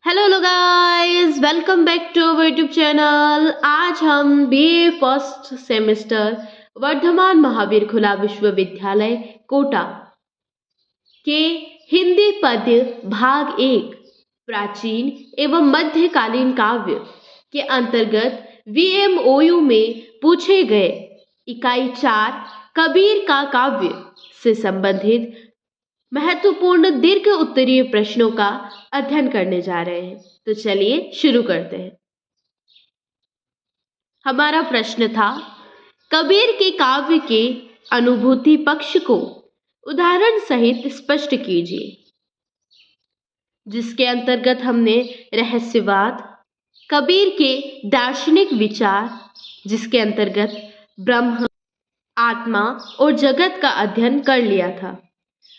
Hello guys, welcome back to our YouTube channel. आज हम BA first semester Vardhman Mahaveer खुला विश्वविद्यालय कोटा के हिंदी पद्य भाग एक प्राचीन एवं मध्यकालीन काव्य के अंतर्गत वीएमओयू में पूछे गए इकाई 4 कबीर का काव्य से संबंधित महत्वपूर्ण दीर्घ उत्तरीय प्रश्नों का अध्ययन करने जा रहे हैं। तो चलिए शुरू करते हैं। हमारा प्रश्न था, कबीर के काव्य के अनुभूति पक्ष को उदाहरण सहित स्पष्ट कीजिए। जिसके अंतर्गत हमने रहस्यवाद, कबीर के दार्शनिक विचार, जिसके अंतर्गत ब्रह्म, आत्मा और जगत का अध्ययन कर लिया था।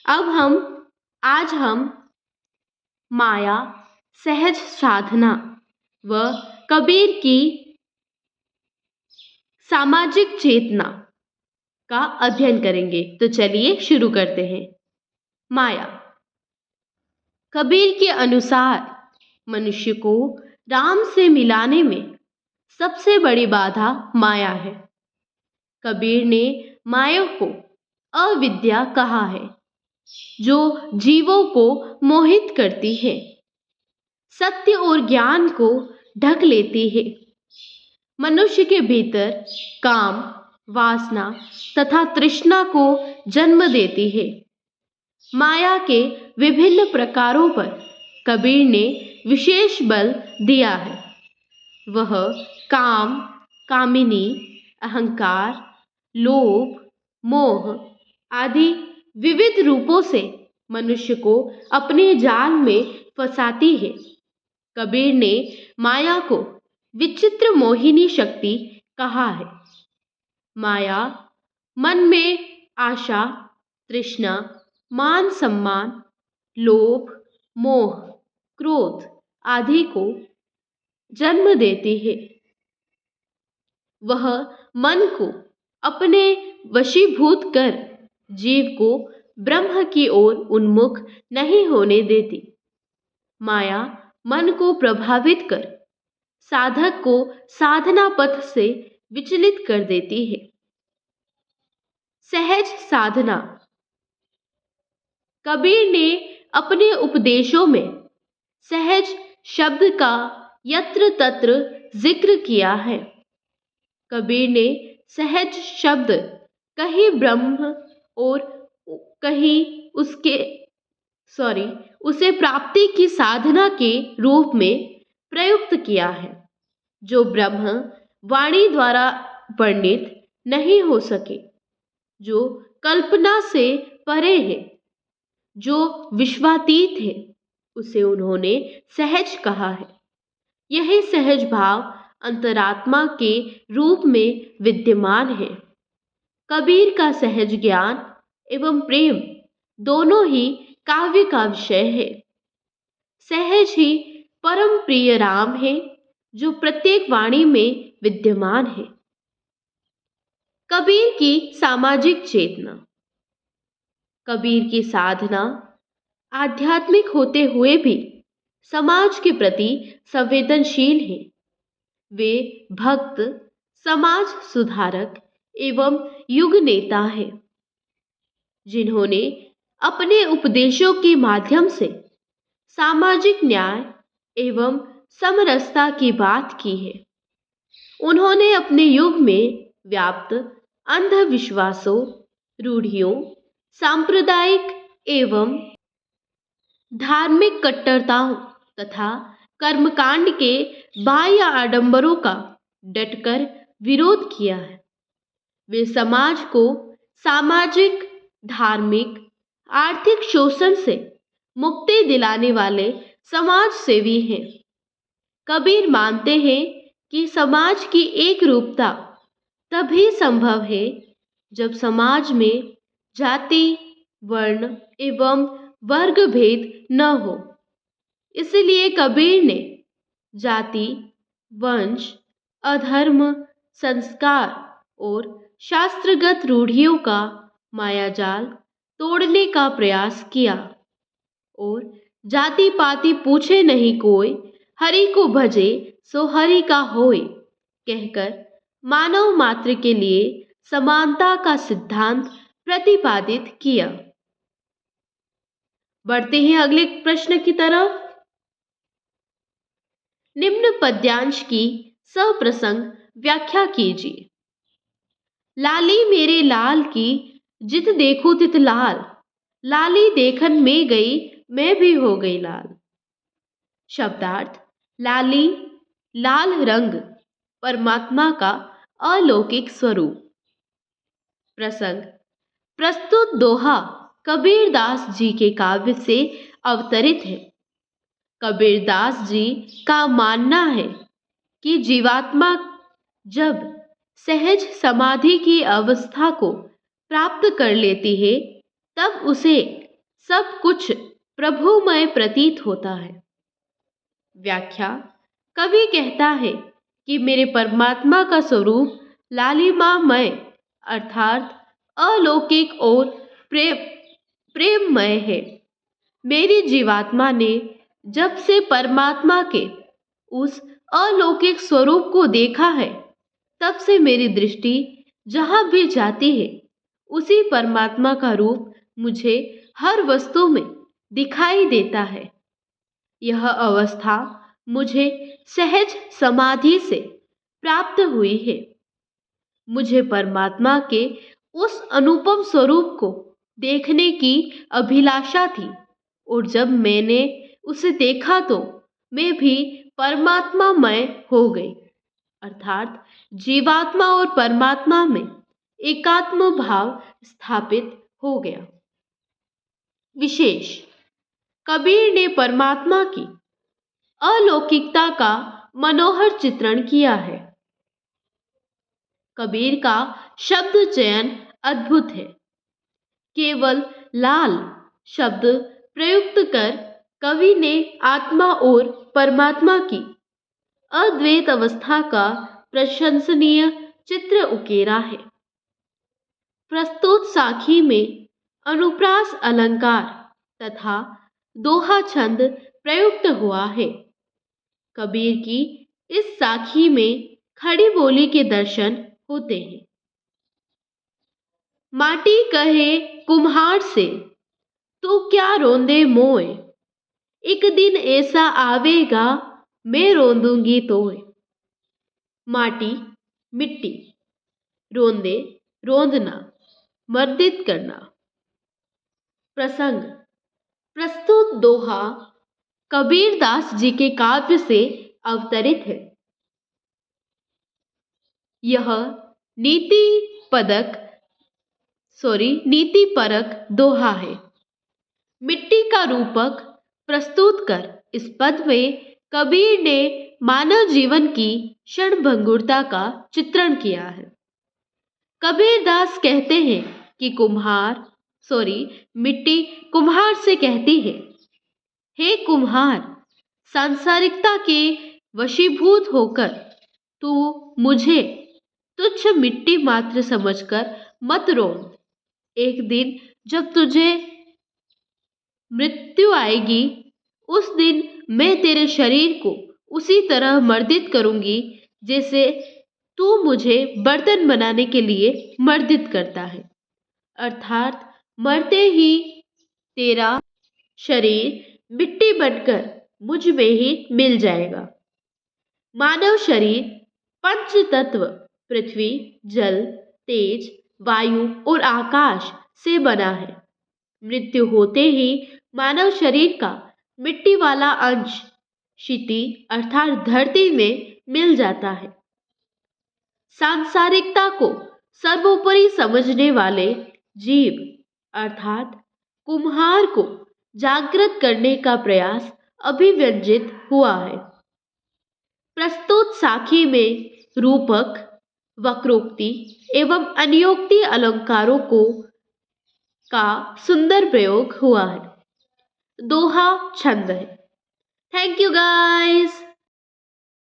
आज हम माया, सहज साधना व कबीर की सामाजिक चेतना का अध्ययन करेंगे। तो चलिए शुरू करते हैं। माया। कबीर के अनुसार मनुष्य को राम से मिलाने में सबसे बड़ी बाधा माया है। कबीर ने माया को अविद्या कहा है, जो जीवों को मोहित करती है, सत्य और ज्ञान को ढक लेती है, मनुष्य के भीतर काम, वासना तथा तृष्णा को जन्म देती है। माया के विभिन्न प्रकारों पर कबीर ने विशेष बल दिया है। वह काम, कामिनी, अहंकार, लोभ, मोह आदि विविध रूपों से मनुष्य को अपने जाल में फंसाती है। कबीर ने माया को विचित्र मोहिनी शक्ति कहा है। माया मन में आशा, तृष्णा, मान सम्मान, लोभ, मोह, क्रोध आदि को जन्म देती है। वह मन को अपने वशीभूत कर जीव को ब्रह्म की ओर उन्मुख नहीं होने देती। माया मन को प्रभावित कर साधक को साधना पथ से विचलित कर देती है। सहज साधना। कबीर ने अपने उपदेशों में सहज शब्द का यत्र तत्र जिक्र किया है। कबीर ने सहज शब्द कहीं ब्रह्म और कहीं उसे प्राप्ति की साधना के रूप में प्रयुक्त किया है, जो ब्रह्म वाणी द्वारा वर्णित नहीं हो सके, जो कल्पना से परे है, जो विश्वातीत है, उसे उन्होंने सहज कहा है। यही सहज भाव अंतरात्मा के रूप में विद्यमान है। कबीर का सहज ज्ञान एवं प्रेम दोनों ही काव्य का विषय है। सहज ही परम प्रिय राम है, जो प्रत्येक वाणी में विद्यमान है। कबीर की सामाजिक चेतना। कबीर की साधना आध्यात्मिक होते हुए भी समाज के प्रति संवेदनशील है। वे भक्त, समाज सुधारक एवं युग नेता हैं, जिन्होंने अपने उपदेशों के माध्यम से सामाजिक न्याय एवं समरसता की बात की है। उन्होंने अपने युग में व्याप्त अंधविश्वासों, रूढ़ियों, सांप्रदायिक एवं धार्मिक कट्टरताओं तथा कर्मकांड के बाह्य आडंबरों का डटकर विरोध किया है। वे समाज को सामाजिक, धार्मिक, आर्थिक शोषण से मुक्ति दिलाने वाले समाज सेवी हैं। कबीर मानते हैं कि समाज की एक रूपता तभी संभव है जब समाज में जाति, वर्ण एवं वर्ग भेद न हो। इसलिए कबीर ने जाति, वंश, अधर्म, संस्कार और शास्त्रगत रूढ़ियों का मायाजाल तोड़ने का प्रयास किया और जाति पाति पूछे नहीं कोई, हरि को भजे सो हरि का होय, कहकर मानव मात्र के लिए समानता का सिद्धांत प्रतिपादित किया। बढ़ते हैं अगले प्रश्न की तरफ। निम्न पद्यांश की सप्रसंग व्याख्या कीजिए। लाली मेरे लाल की जित देखो तित लाल, लाली देखन में गई मैं भी हो गई लाल। शब्दार्थ: लाली लाल रंग परमात्मा का अलौकिक स्वरूप। प्रसंग: प्रस्तुत दोहा कबीरदास जी के काव्य से अवतरित है। कबीरदास जी का मानना है कि जीवात्मा जब सहज समाधि की अवस्था को प्राप्त कर लेती है तब उसे सब कुछ प्रभुमय प्रतीत होता है। व्याख्या: कवि कहता है कि मेरे परमात्मा का स्वरूप लालिमामय अर्थात अलौकिक और प्रेममय है। मेरी जीवात्मा ने जब से परमात्मा के उस अलौकिक स्वरूप को देखा है तब से मेरी दृष्टि जहां भी जाती है उसी परमात्मा का रूप मुझे हर वस्तु में दिखाई देता है। यह अवस्था मुझे सहज समाधि से प्राप्त हुई है। मुझे परमात्मा के उस अनुपम स्वरूप को देखने की अभिलाषा थी और जब मैंने उसे देखा तो मैं भी परमात्मामय हो गई अर्थात जीवात्मा और परमात्मा में एकात्म भाव स्थापित हो गया। विशेष: कबीर ने परमात्मा की अलौकिकता का मनोहर चित्रण किया है। कबीर का शब्द चयन अद्भुत है। केवल लाल शब्द प्रयुक्त कर कवि ने आत्मा और परमात्मा की अद्वैत अवस्था का प्रशंसनीय चित्र उकेरा है। प्रस्तुत साखी में अनुप्रास अलंकार तथा दोहा छंद प्रयुक्त हुआ है। कबीर की इस साखी में खड़ी बोली के दर्शन होते हैं। माटी कहे कुम्हार से, तू क्या रोंदे मोय, एक दिन ऐसा आवेगा मैं रोंदूंगी तोय। माटी मिट्टी, रोंदे रोंदना, मर्दित करना। प्रसंग: प्रस्तुत दोहा कबीरदास जी के काव्य से अवतरित है। यह नीति परक दोहा है। मिट्टी का रूपक प्रस्तुत कर इस पद में कबीर ने मानव जीवन की क्षणभंगुरता का चित्रण किया है। कबीरदास कहते हैं कि मिट्टी कुम्हार से कहती है, हे कुम्हार, सांसारिकता के वशीभूत होकर तू मुझे तुच्छ मिट्टी मात्र समझकर मत रोंद। एक दिन जब तुझे मृत्यु आएगी उस दिन मैं तेरे शरीर को उसी तरह मर्दित करूंगी जैसे तू मुझे बर्तन बनाने के लिए मर्दित करता है। अर्थात मरते ही तेरा शरीर मिट्टी बनकर मुझ में ही मिल जाएगा। मानव शरीर पंच तत्व पृथ्वी, जल, तेज, वायु और आकाश से बना है। मृत्यु होते ही मानव शरीर का मिट्टी वाला अंश क्षिति अर्थात धरती में मिल जाता है। सांसारिकता को सर्वोपरि समझने वाले जीव अर्थात कुम्हार को जागृत करने का प्रयास अभिव्यंजित हुआ है। प्रस्तुत साखी में रूपक, वक्रोक्ति एवं अन्योक्ति अलंकारों का सुंदर प्रयोग हुआ है। दोहा छंद है। Thank you guys.